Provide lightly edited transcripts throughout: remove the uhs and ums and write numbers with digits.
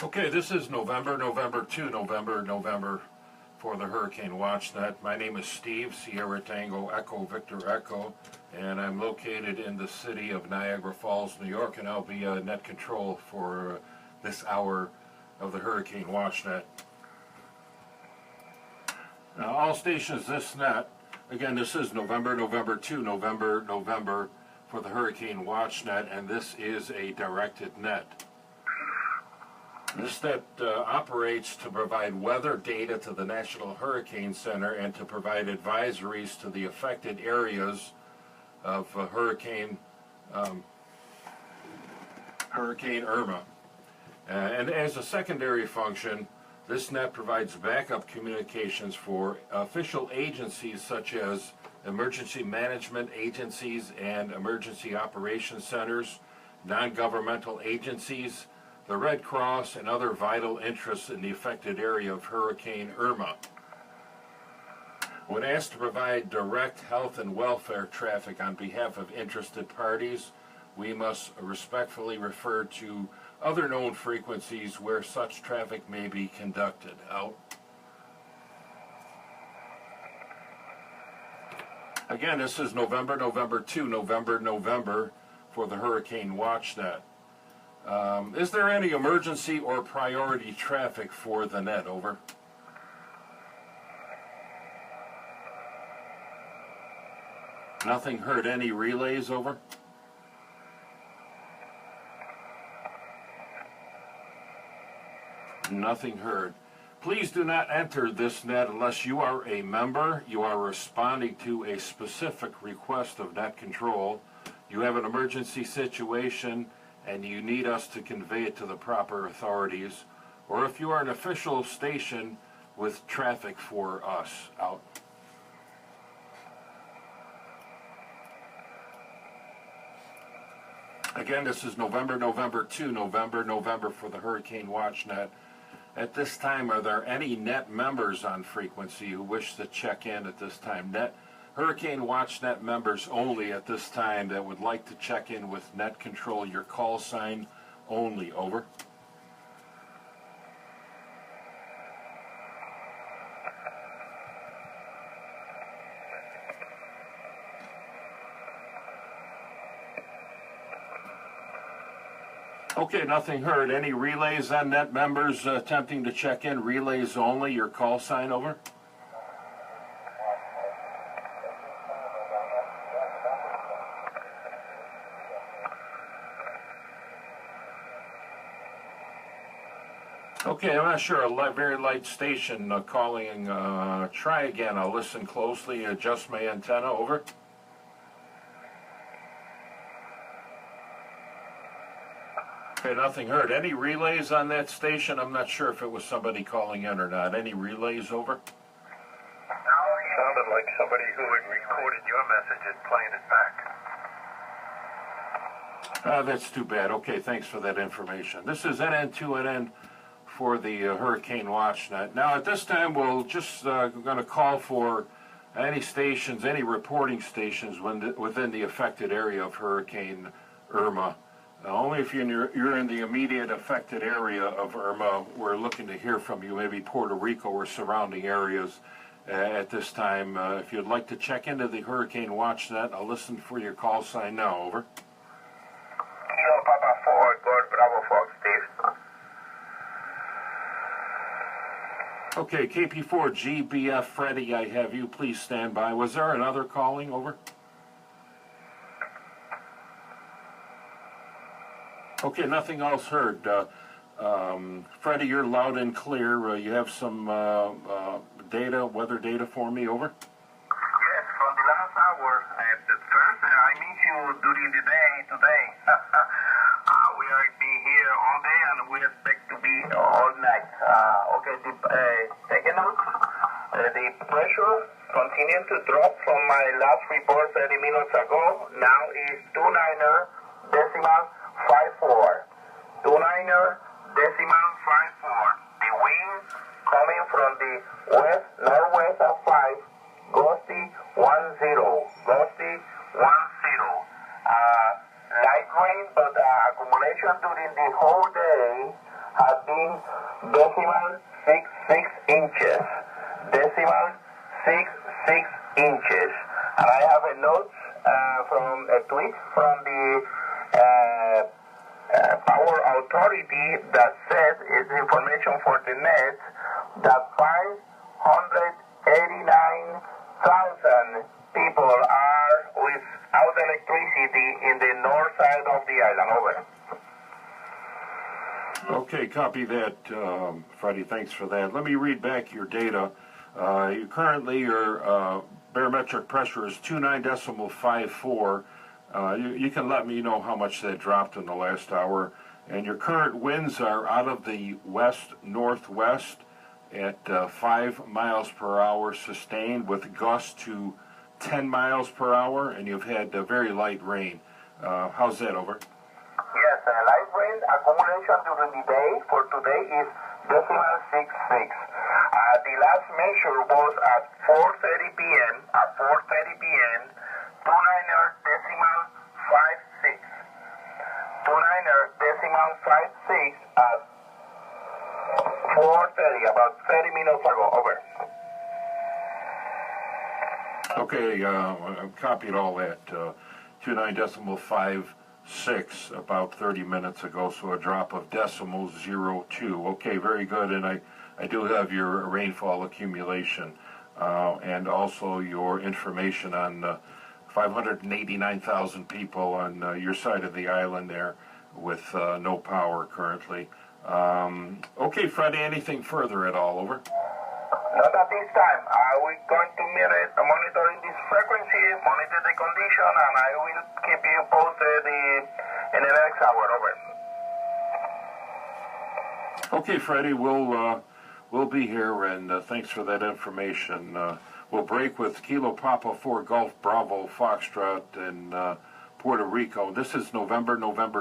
Okay, this is November 2, November for the Hurricane WatchNet. My name is Steve, Sierra Tango Echo Victor Echo, and I'm located in the city of Niagara Falls, New York, and I'll be net control for this hour of the Hurricane WatchNet. Now, all stations this net, again, this is November 2, November for the Hurricane WatchNet, and this is a directed net. This net operates to provide weather data to the National Hurricane Center and to provide advisories to the affected areas of Hurricane Irma. And as a secondary function, this net provides backup communications for official agencies such as emergency management agencies and emergency operations centers, non-governmental agencies, the Red Cross, and other vital interests in the affected area of Hurricane Irma. When asked to provide direct health and welfare traffic on behalf of interested parties, we must respectfully refer to other known frequencies where such traffic may be conducted. Out. Again, this is November 2, November for the Hurricane WatchNet. Is there any emergency or priority traffic for the net? Over. Nothing heard. Any relays? Over. Nothing heard. Please do not enter this net unless you are a member, you are responding to a specific request of net control, you have an emergency situation, and you need us to convey it to the proper authorities, or if you are an official station with traffic for us. Out. Again, this is November 2, November for the Hurricane WatchNet. At this time, are there any net members on frequency who wish to check in at this time? Hurricane WatchNet members only at this time that would like to check in with net control. Your call sign only. Over. Okay, nothing heard. Any relays on net members attempting to check in? Relays only. Your call sign. Over. Okay, I'm not sure. A very light station calling. Try again. I'll listen closely. Adjust my antenna. Over. Okay, nothing heard. Any relays on that station? I'm not sure if it was somebody calling in or not. Any relays? Over. Sounded like somebody who had recorded your message and playing it back. That's too bad. Okay, thanks for that information. This is NN2NN for the Hurricane WatchNet. Now, at this time, we'll just going to call for any stations, any reporting stations within the affected area of Hurricane Irma. Only if you're in the immediate affected area of Irma, we're looking to hear from you, maybe Puerto Rico or surrounding areas at this time. If you'd like to check into the Hurricane WatchNet, I'll listen for your call sign now. Over. Kilo Papa 4, God Bravo Fox, Steve. Okay, KP4 GBF Freddy, I have you. Please stand by. Was there another calling? Over. Okay, nothing else heard. Freddie, you're loud and clear. You have some data, weather data for me. Over. Yes, from the last hour. At first, I meet you during the day today. We are being here all day, and we expect to be all night. Okay, take a note. The pressure continues to drop from my last report 30 minutes ago. Now is 29er decimal 54. 29er decimal 54. The wind coming from the west northwest of 5. Gusty 10. Gusty 10. Light rain, but accumulation during the whole day has been decimal 66 inches. Decimal 66 inches. And I have a note from a tweet from the Power Authority that says it's information for the net that 589,000 people are without electricity in the north side of the island. Over. Okay, copy that, Freddie. Thanks for that. Let me read back your data. Your barometric pressure is 29.54. You can let me know how much that dropped in the last hour. And your current winds are out of the west-northwest at 5 miles per hour sustained with gusts to 10 miles per hour, and you've had very light rain. How's that, over? Yes, light rain accumulation during the day for today is decimal 66. The last measure was at 4:30 p.m. At 4:30 p.m., 2-9er decimal 56. 2-9er decimal 56 at 4:30, about 30 minutes ago. Over. Okay, I copied all that. 29.56 about 30 minutes ago, so a drop of decimal 02. Okay, very good, and I do have your rainfall accumulation and also your information on 589,000 people on your side of the island there with no power currently. Okay, Freddie, anything further at all, over? Not at this time. We're going to monitoring this frequency, monitor the condition, and I will keep you posted in the next hour. Over. Okay, Freddie, we'll be here, and thanks for that information. We'll break with Kilo Papa 4 Golf Bravo Foxtrot in Puerto Rico. This is November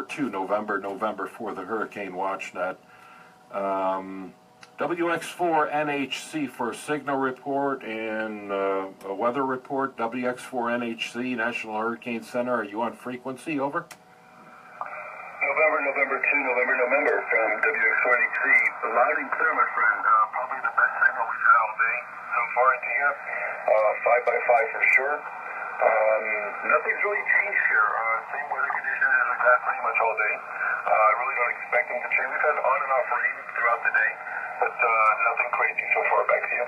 2 for the Hurricane WatchNet. WX4NHC for signal report and a weather report. WX4NHC, National Hurricane Center. Are you on frequency? Over. November 2, November from WX4NHC. Loud and clear, my friend. Probably the best signal we've had all day so far into here. 5x5 for sure. Nothing's really changed here. Same weather conditions as we've had pretty much all day. I really don't expect them to change. We've had on and off rain throughout the day, but nothing crazy so far. Back to you.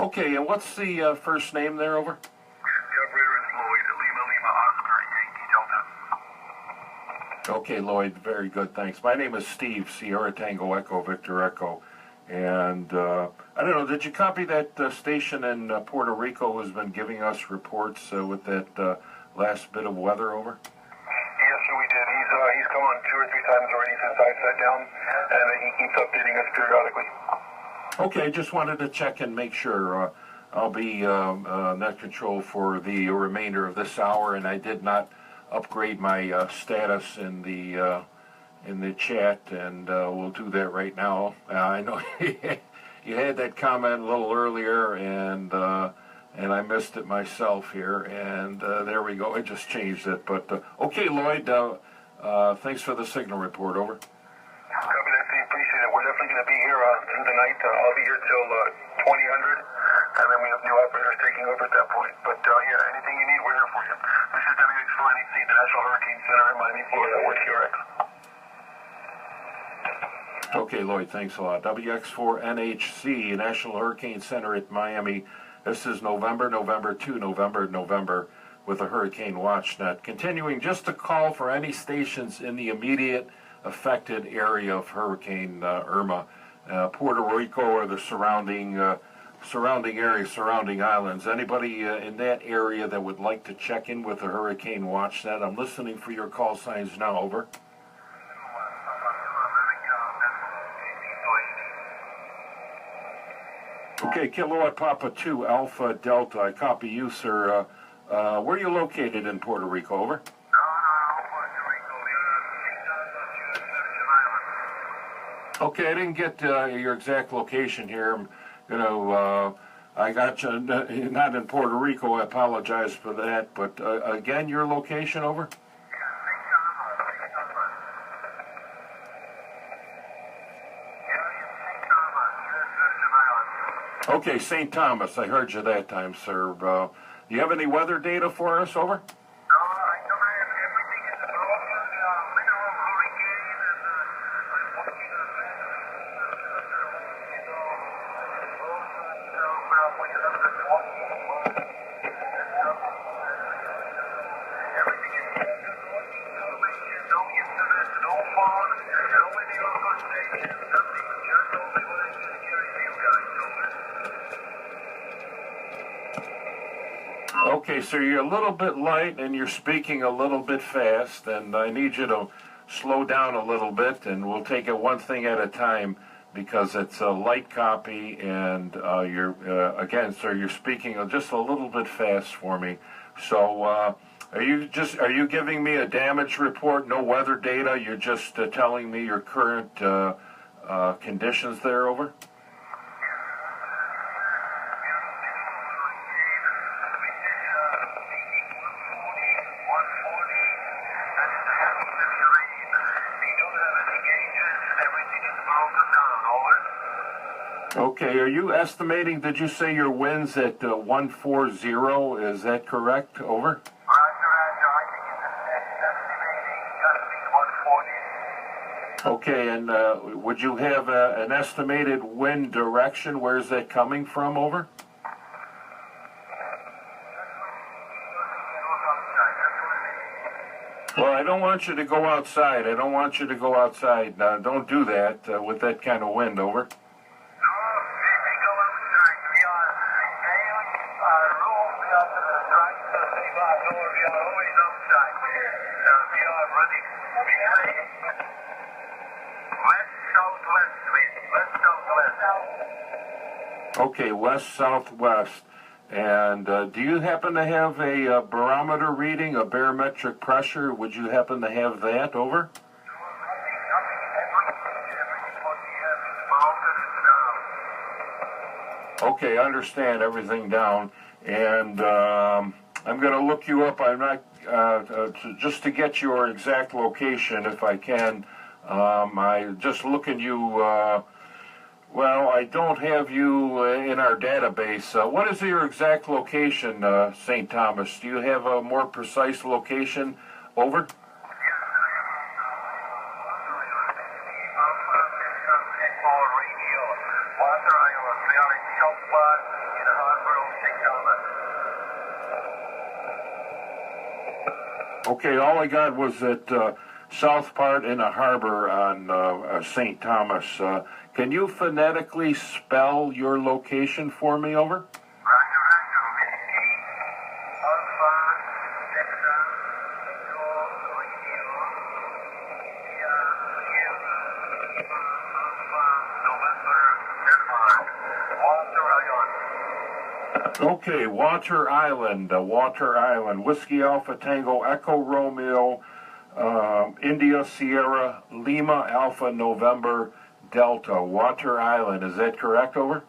Okay, and what's the first name there, over? The operator is Lloyd. Lima, Oscar, Yankee, Delta. Okay, Lloyd, very good, thanks. My name is Steve, Sierra Tango Echo, Victor Echo. And I don't know, did you copy that station in Puerto Rico has been giving us reports with that last bit of weather, over? Yes, sir, we did. He's come on 2 or 3 times already since I sat down, and he keeps updating us periodically. Okay, just wanted to check and make sure. I'll be net control for the remainder of this hour, and I did not upgrade my status in the chat, and we'll do that right now. I know you had that comment a little earlier, and I missed it myself here, and there we go. I just changed it, but okay, Lloyd. Thanks for the signal report. Over. Copy that, Steve. Appreciate it. We're definitely going to be here through the night. I'll be here till 2000, and then we have new operators taking over at that point. But yeah, anything you need, we're here for you. This is WX4NHC, the National Hurricane Center in Miami, Florida. We're TRX. Okay, Lloyd, thanks a lot. WX4NHC, National Hurricane Center at Miami. This is November 2, November with the Hurricane WatchNet. Continuing just to call for any stations in the immediate affected area of Hurricane Irma, Puerto Rico or the surrounding areas, surrounding islands. Anybody in that area that would like to check in with the Hurricane WatchNet? I'm listening for your call signs now. Over. Okay, Kilowatt Papa 2 Alpha Delta. I copy you, sir. Where are you located in Puerto Rico? Over. Okay, I didn't get your exact location here. You know, I got you not in Puerto Rico. I apologize for that. But again, your location, over? Okay, St. Thomas, I heard you that time, sir. Do you have any weather data for us? Over? I don't have everything in the broken, literal hurricane and I'm looking at everything is no incident, no fall, no any local station, nothing, just only what I can hear you guys over. Okay, so you're a little bit light and you're speaking a little bit fast, and I need you to slow down a little bit, and we'll take it one thing at a time because it's a light copy, and again, sir, you're speaking just a little bit fast for me. So, are you giving me a damage report? No weather data. You're just telling me your current conditions there. Over. Okay, are you estimating, did you say your winds at 140? Is that correct? Over? Okay, and would you have an estimated wind direction? Where's that coming from? Over? Well, I don't want you to go outside. I don't want you to go outside. Don't do that with that kind of wind. Over? Okay, west-southwest. And do you happen to have a barometer reading, a barometric pressure? Would you happen to have that? Over? Okay, I understand everything down. And I'm going to look you up. I'm not, just to get your exact location, if I can. I just looking you, well, I don't have you in our database. What is your exact location, St. Thomas? Do you have a more precise location? Over? Okay, all I got was that south part in a harbor on St. Thomas. Can you phonetically spell your location for me? Over? Okay, Water Island, Whiskey Alpha Tango Echo Romeo, India Sierra Lima Alpha November Delta, Water Island. Is that correct? Over?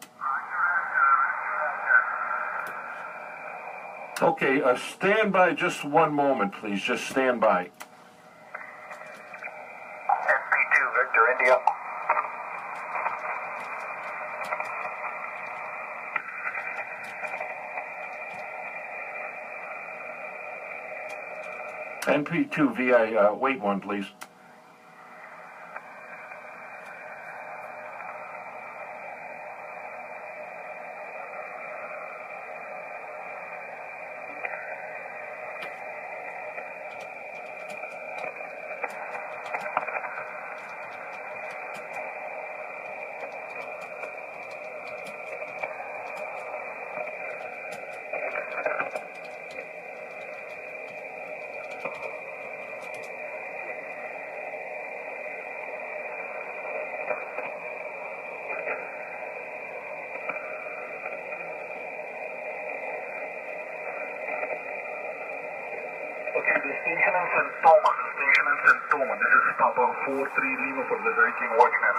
Okay, stand by just one moment, please. Just stand by. SP2 Victor India. NP2VI, wait one, please. Okay, the station in St. Thomas. This is Papa 43 Lima for the Viking Watchman.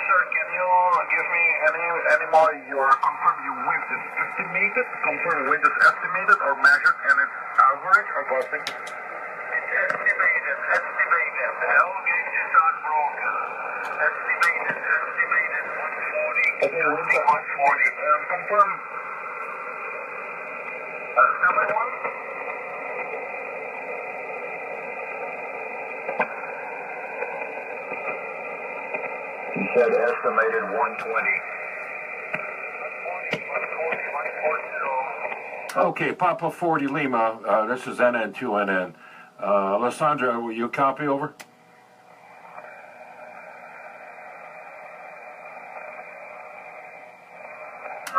Sir, can you give me any more your confirm your wind is estimated, confirm wind is estimated or measured, and it's average or guessing? It's estimated. The whole gauge is unbroken. Estimated 140. Okay, 140. Confirm. Standby 1. He said estimated 120. Okay, Papa 40 Lima, this is NN2NN. Alessandra, will you copy over?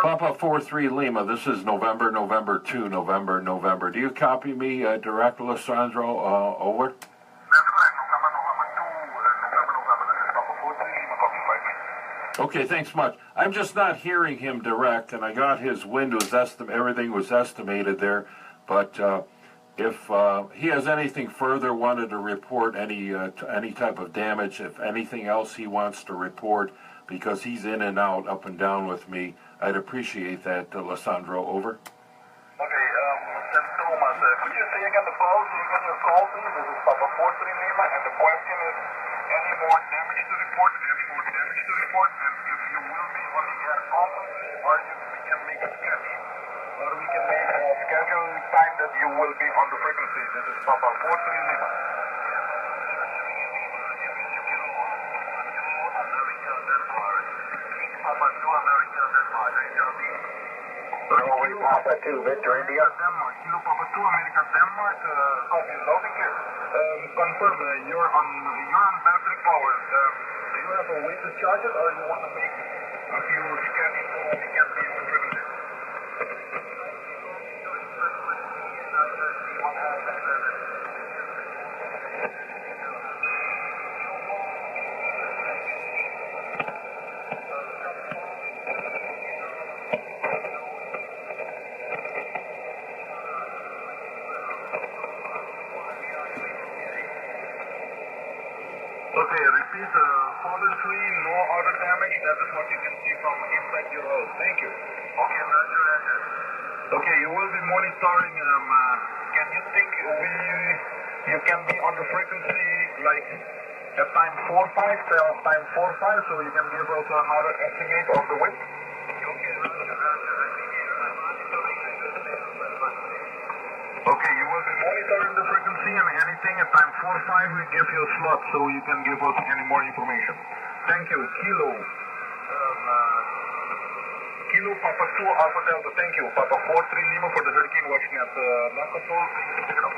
Papa 43 Lima, this is November 2, November. Do you copy me direct, Alessandro, over? That's correct. November. This is Papa 43 Lima, copy 5 minutes. Okay, thanks much. I'm just not hearing him direct, and I got his windows everything was estimated there, but if he has anything further wanted to report, any type of damage, if anything else he wants to report, because he's in and out, up and down with me, I'd appreciate that, Alessandro, over. Okay, St. Thomas, could you say again the call? Say again your call, please. This is Papa 43 Lima, and the question is, any more damage to report, and if you will be on the air often, or if we can make a schedule. Or we can make a schedule time that you will be on the frequency. This is Papa 43 Lima. Papa 2, Victor India. Denmark, Kilo Papa 2, America, Denmark, copy loud and clear. Confirm, you're on battery power. Do you have a way to charge it, or you want to make a few scans so we can be on the frequency? Okay, repeat, fallen tree, no other damage. That is what you can see from inside your house. Thank you. Okay, Roger. Okay, you will be monitoring. Can you think you can be on the frequency like at time 4-5, time 4-5, so you can give us another estimate of the width? Okay, Okay, you will be monitoring the frequency, and anything at time 4-5, we give you a slot so you can give us any more information. Thank you. Kilo. Kilo Papa 2 Alpha Delta. Thank you. Papa 43 Lima for the hurricane watching at land control. Please pick it up.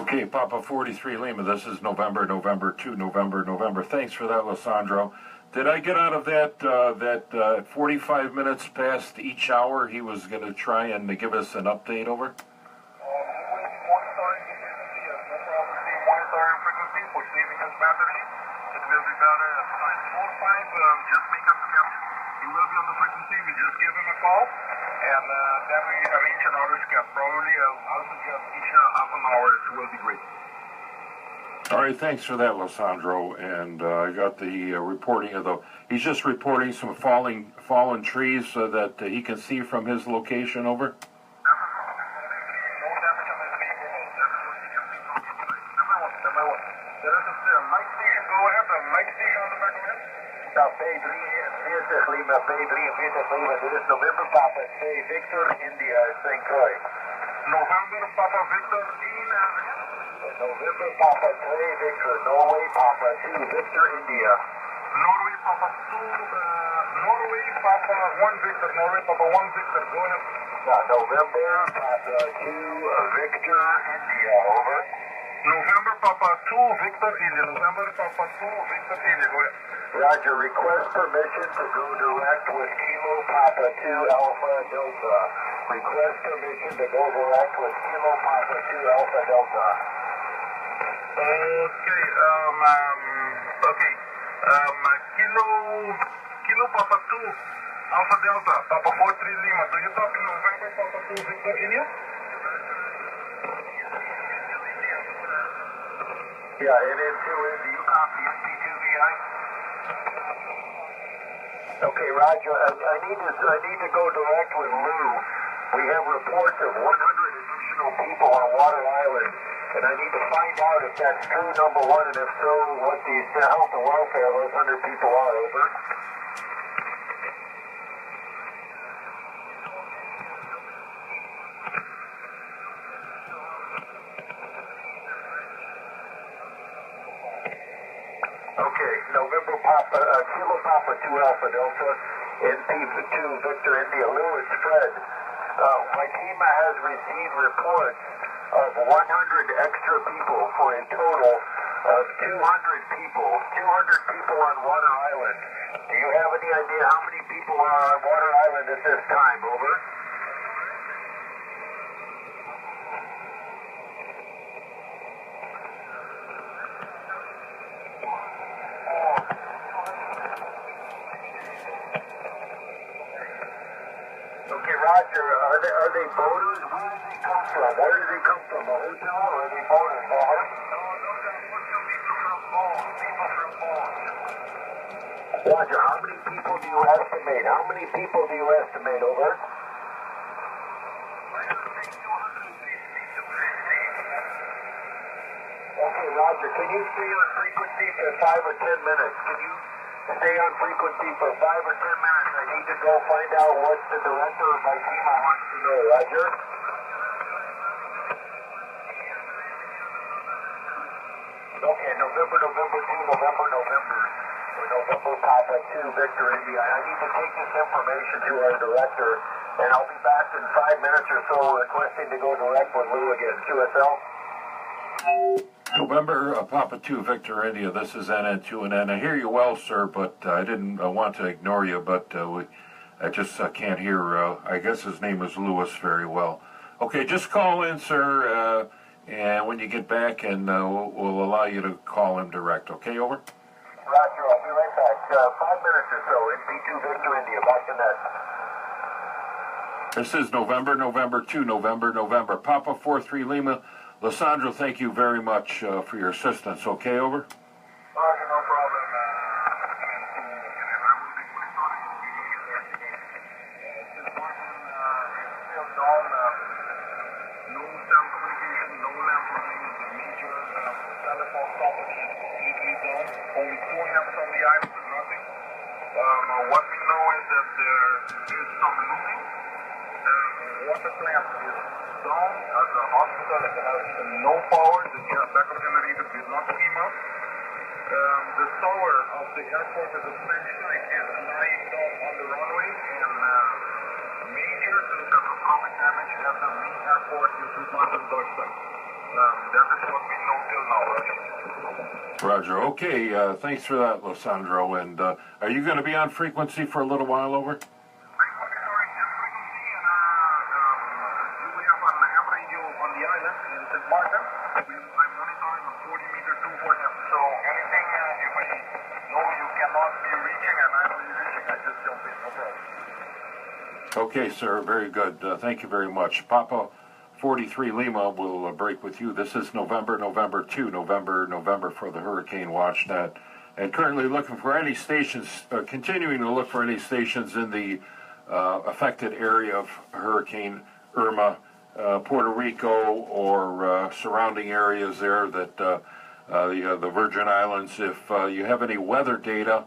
Okay, Papa 43 Lima, this is November 2, November. Thanks for that, Alessandro. Did I get out of that 45 minutes past each hour he was going to try and give us an update over? Monitoring the frequency, no problem. Monitoring frequency for saving his battery. It will be better at time 4-5. Just make a schedule. He will be on the frequency. We just give him a call, and then we arrange another schedule. Probably I'll suggest each half an hour. It will be great. All right, thanks for that, Alessandro. And I got the reporting of he's just reporting some fallen trees so that he can see from his location over. Lima P43 Lima, dit is November Papa 2 Victor India St. Croix. November Papa Victor November Papa 2 Victor, Norway Papa 2 Victor India. Norway Papa 2, Norway Papa 1 Victor, Norway Papa 1 Victor, go ahead. November Papa 2 Victor India, over. November Papa 2 Victor India, November Papa 2 Victor India, go ahead. Roger, request permission to go direct with Kilo Papa 2 Alpha Delta. Request permission to go direct with Kilo Papa 2 Alpha Delta. Okay, Kilo Papa 2 Alpha Delta, Papa 43 Lima. Do you talk in November Papa 2 Victor India? Yeah, NN2NN, do you copy SP2VI? Okay, Roger, I need to go direct with Lou. We have reports of 100 additional people on Water Island, and I need to find out if that's true, number one, and if so, what the health and welfare of those 100 people are, over. Kilo Papa 2 Alpha Delta, NP2 Victor India, Lewis Fred. Waikima has received reports of 100 extra people for a total of 200 people. 200 people on Water Island. Do you have any idea how many people are on Water Island at this time? Over. Okay, Roger. Are they boaters? Where do they come from? Where do they come from? A hotel or are they boaters? Over. Roger, how many people do you estimate? How many people do you estimate, over? Okay, Roger, can you stay on frequency for 5 or 10 minutes? Can you stay on frequency for 5 or 10 minutes? I need to go find out what the director of my team wants to know, Roger? Okay, November 2, November. November Papa 2 Victor India. I need to take this information to our director, and I'll be back in 5 minutes or so requesting to go direct with Lou again. QSL? November Papa 2 Victor India, this is NN2NN. I hear you well, sir, but I didn't want to ignore you, but I just can't hear, I guess his name is Lewis very well. Okay, just call in, sir, and when you get back, and we'll allow you to call him direct. Okay, over? Roger, I'll be right back. 5 minutes or so in P2 Victor India, back to net. This is November 2, November. Papa 43 Lima. Lissandro, thank you very much for your assistance. Okay, over? Roger, no problem. No sound communication, no lamp running, the major telephone property is completely done. Only 2 amps on the island, but nothing. What we know is that there is some looting. The water plant is down at the hospital. It has no power. The backup generator did not came up. The tower of the airport is a flashlight is lying down on the runway, and major catastrophic damage at the main airport is not in Deutschland. That is what we know till now, Roger. Okay, thanks for that, Lissandro. And are you going to be on frequency for a little while, over? Okay, sir. Very good. Thank you very much. Papa 43 Lima will break with you. This is November 2, November for the Hurricane Watch Net. And currently looking for any stations, continuing to look for any stations in the affected area of Hurricane Irma, Puerto Rico, or surrounding areas there, that the Virgin Islands. If you have any weather data,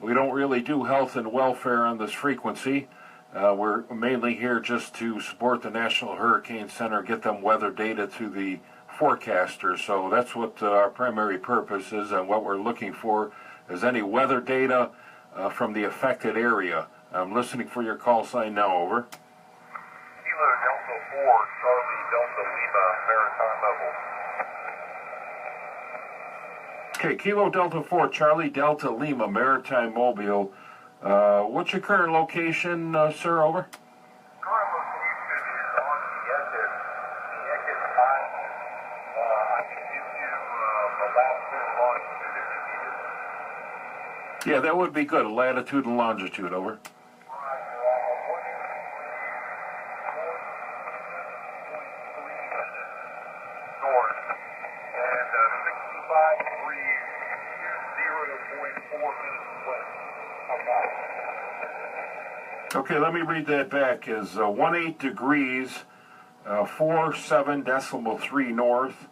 we don't really do health and welfare on this frequency. We're mainly here just to support the National Hurricane Center, get them weather data to the forecasters. So that's what our primary purpose is, and what we're looking for is any weather data from the affected area. I'm listening for your call sign now, over. Kilo Delta 4, Charlie Delta Lima, maritime level. Okay, Kilo Delta 4, Charlie Delta Lima, maritime mobile. What's your current location, sir, over? Current location is on the exit 5. I can give you the latitude and longitude if you need it. Yeah, that would be good. Latitude and longitude, over. North, and 65 degrees, 0.4 minutes west. Okay, let me read that back. Is 18 degrees, 47.3 north,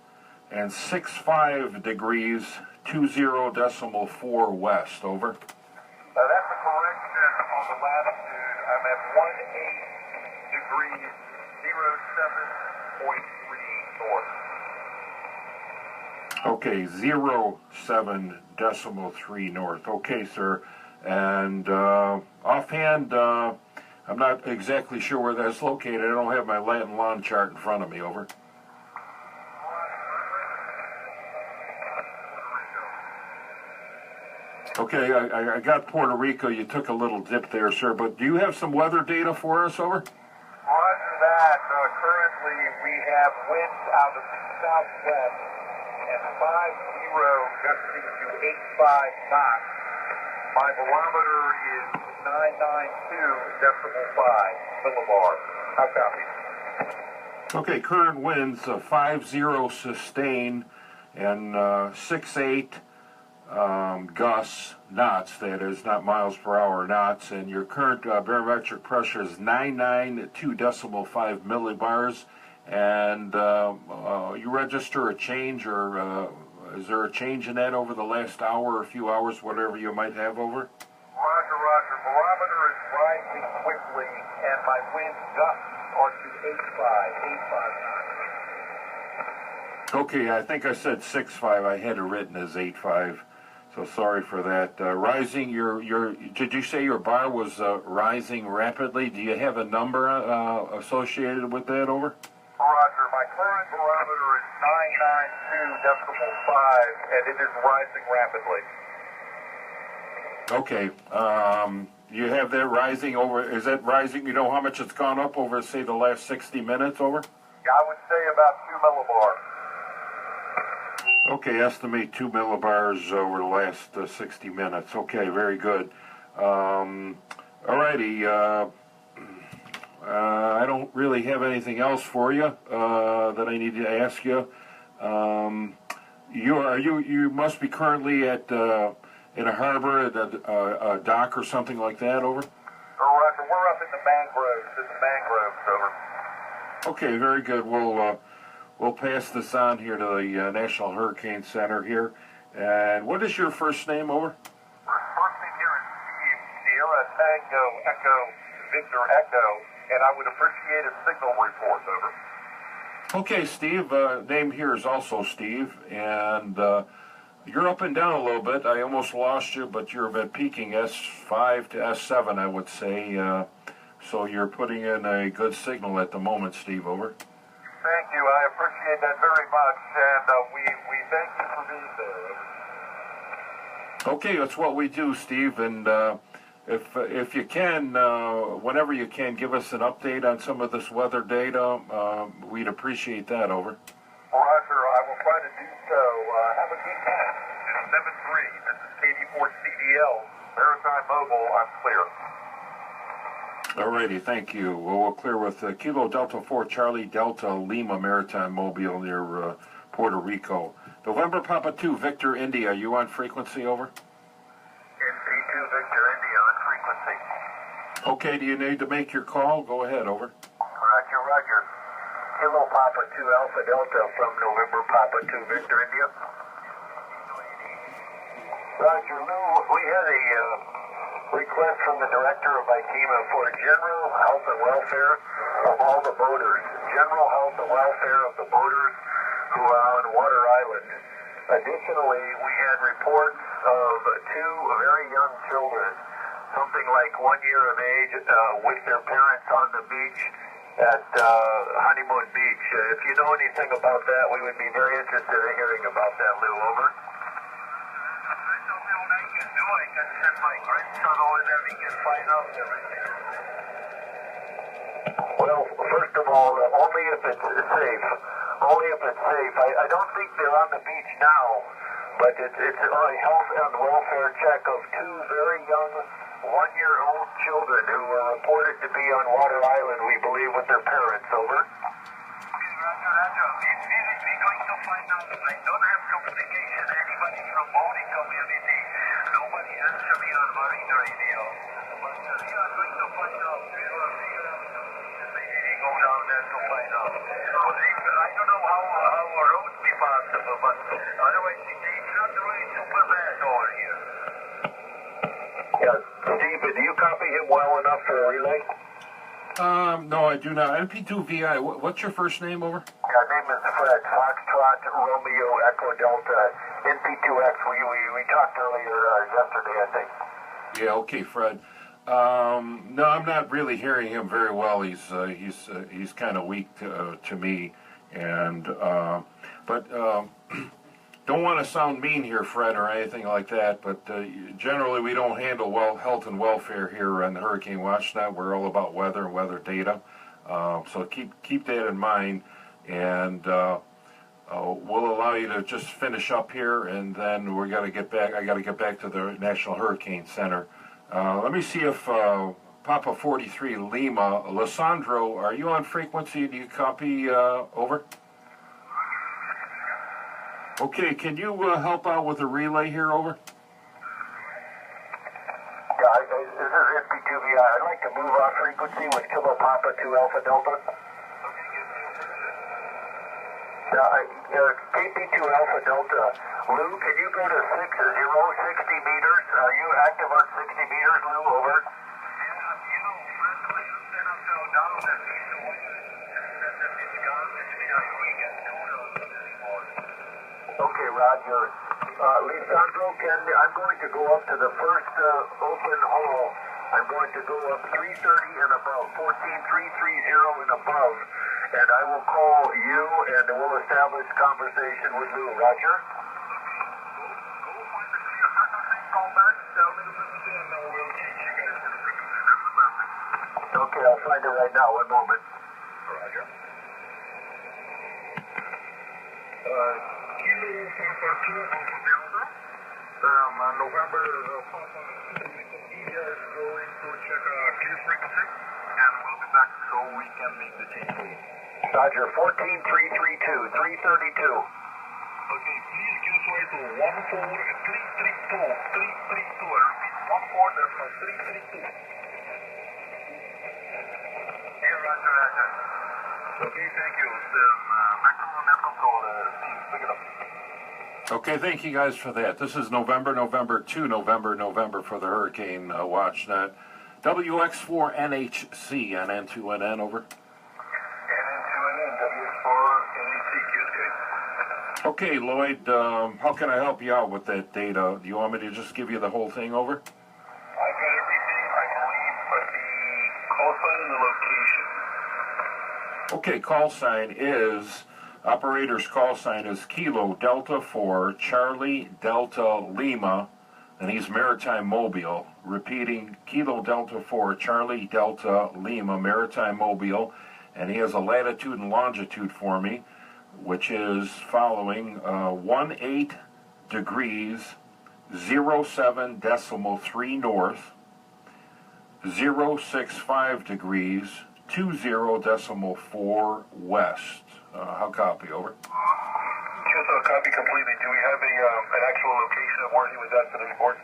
and 65 degrees, 20.4 west. Over. That's a correction on the latitude. I'm at 18 degrees, 07.3 north. Okay, 07.3 north. Okay, sir. And offhand, I'm not exactly sure where that's located. I don't have my land and lawn chart in front of me. Over. Okay, I got Puerto Rico. You took a little dip there, sir. But do you have some weather data for us? Over. Roger that. Currently, we have winds out of the southwest at 50 gusting to 85 knots. My barometer is 992.5 millibar. How copy? Okay, current winds 50 sustain and 68 knots, that is, not miles per hour, knots, and your current barometric pressure is 992.5 millibars, and you register a change, or is there a change in that over the last hour or a few hours, whatever you might have over? Roger, roger. Barometer is rising quickly, and my wind gusts are to 85 knots. Okay, I think I said 6.5. I had it written as 8.5. So sorry for that. Rising, did you say your bar was rising rapidly? Do you have a number associated with that, over? Roger, my current barometer is 992.5, and it is rising rapidly. Okay, you have that rising over, is that rising, you know how much it's gone up over, say, the last 60 minutes, over? Yeah, I would say about 2 millibars. Okay, estimate 2 millibars over the last 60 minutes. Okay, very good. Alrighty, I don't really have anything else for you that I need to ask you. You must be currently at in a harbor, at a dock or something like that, over? Roger, we're up in the mangroves, over. Okay, very good. We'll pass this on here to the National Hurricane Center here. And what is your first name, over? First name here is Steve, Sierra Tango Echo Victor Echo, and I would appreciate a signal report, over. Okay, Steve, name here is also Steve, and you're up and down a little bit. I almost lost you, but you're a bit peaking S5 to S7, I would say. So you're putting in a good signal at the moment, Steve, over. Thank you. I appreciate that very much, and we thank you for being there. Okay, that's what we do, Steve, and if you can, whenever you can, give us an update on some of this weather data. We'd appreciate that, over. Roger, I will try to do so. Have a good night. It's 7-3. This is KD4CDL. Maritime Mobile, I'm clear. Alrighty, thank you. Well, we'll clear with Kilo Delta 4 Charlie Delta Lima Maritime Mobile near Puerto Rico. November Papa 2 Victor India, are you on frequency, over? NP2 Victor India on frequency. Okay, do you need to make your call? Go ahead, over. Roger, roger. Kilo Papa 2 Alpha Delta from November Papa 2 Victor India. Roger, Lou, we had a request from the director of ITEMA for general health and welfare of all the boaters. General health and welfare of the boaters who are on Water Island. Additionally, we had reports of 2 very young children, something like 1 year of age, with their parents on the beach at Honeymoon Beach. If you know anything about that, we would be very interested in hearing about that, Lou, over. I can send my grandson over there, he can find out everything. Well, first of all, only if it's safe. Only if it's safe. I don't think they're on the beach now, but it's a health and welfare check of 2 very young 1-year-old children who were reported to be on Water Island, we believe, with their parents, over. Okay, Roger. Immediately going to find out. I don't have communication. Anybody from boating community. Nobody answer me on marine radio. But we are going to find out. Maybe we go down there to find out. I don't know how a road be possible, but otherwise it's not really super bad over here. Yeah, Steve, do you copy him well enough for a relay? No, I do not. NP2VI, what's your first name, over? Yeah, name is Fred. Foxtrot Romeo Echo Delta NP2X. We talked earlier yesterday, I think. Yeah, okay, Fred. No, I'm not really hearing him very well. He's kind of weak to me, and but don't want to sound mean here, Fred, or anything like that. But generally, we don't handle health and welfare here on the Hurricane WatchNet. We're all about weather and weather data, so keep that in mind, and we'll allow you to just finish up here, and then we got to get back. I got to get back to the National Hurricane Center. Let me see if Papa 43 Lima, Lissandro, are you on frequency? Do you copy? Over. Okay, can you help out with a relay here? Over. Yeah, this is NP2VI. I'd like to move on frequency with Kilo Papa 2 Alpha Delta. KP2 Alpha Delta. Lou, can you go to 60 meters? Are you active on 60 meters, Lou? Over. Okay, Roger. Lisandro, I'm going to go up to the first open hole. I'm going to go up 330 and above, 14330 and above, and I will call you and we'll establish conversation with Lou. Roger? Okay, I'll find it right now. One moment. Roger. Kilo Papa 2 Alpha Delta. November Papa India is going to check clear frequency, and we'll be back so we can make the change. Roger, 14332, 332. Okay, please give way to 14332, 332. I repeat, 14332. Yeah, Roger, Roger. Okay, thank you. Maximum net control, Steve, pick it up. Okay, thank you guys for that. This is November 2, November for the Hurricane WatchNet. WX4NHC, NN2NN, over. NN2NN, WX4NHC, QSK. Okay, Lloyd, how can I help you out with that data? Do you want me to just give you the whole thing, over? I've got everything, I believe, but the call sign and the location. Okay, call sign is, operator's call sign is Kilo Delta 4 Charlie Delta Lima, and he's Maritime Mobile. Repeating, Kilo Delta 4 Charlie Delta Lima, Maritime Mobile, and he has a latitude and longitude for me, which is following 18 degrees 07.3 north, 065 degrees 20.4 west. How copy, over? Just a copy completely. Do we have an actual location of where he was at for the report?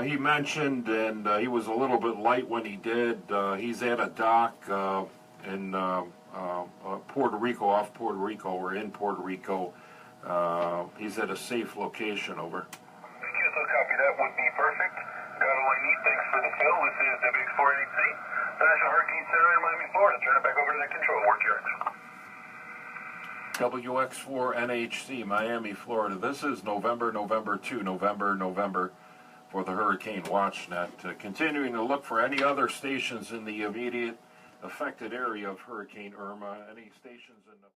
He mentioned, and he was a little bit light when he did, he's at a dock in Puerto Rico, off Puerto Rico, or in Puerto Rico. He's at a safe location, over. Thank you, so copy. That would be perfect. Got all I need. Thanks for the fill. This is WX4NHC, the National Hurricane Center in Miami, Florida. Turn it back over to the control. Work your WX4NHC, Miami, Florida. This is November 2, November for the Hurricane WatchNet. Continuing to look for any other stations in the immediate affected area of Hurricane Irma, any stations in the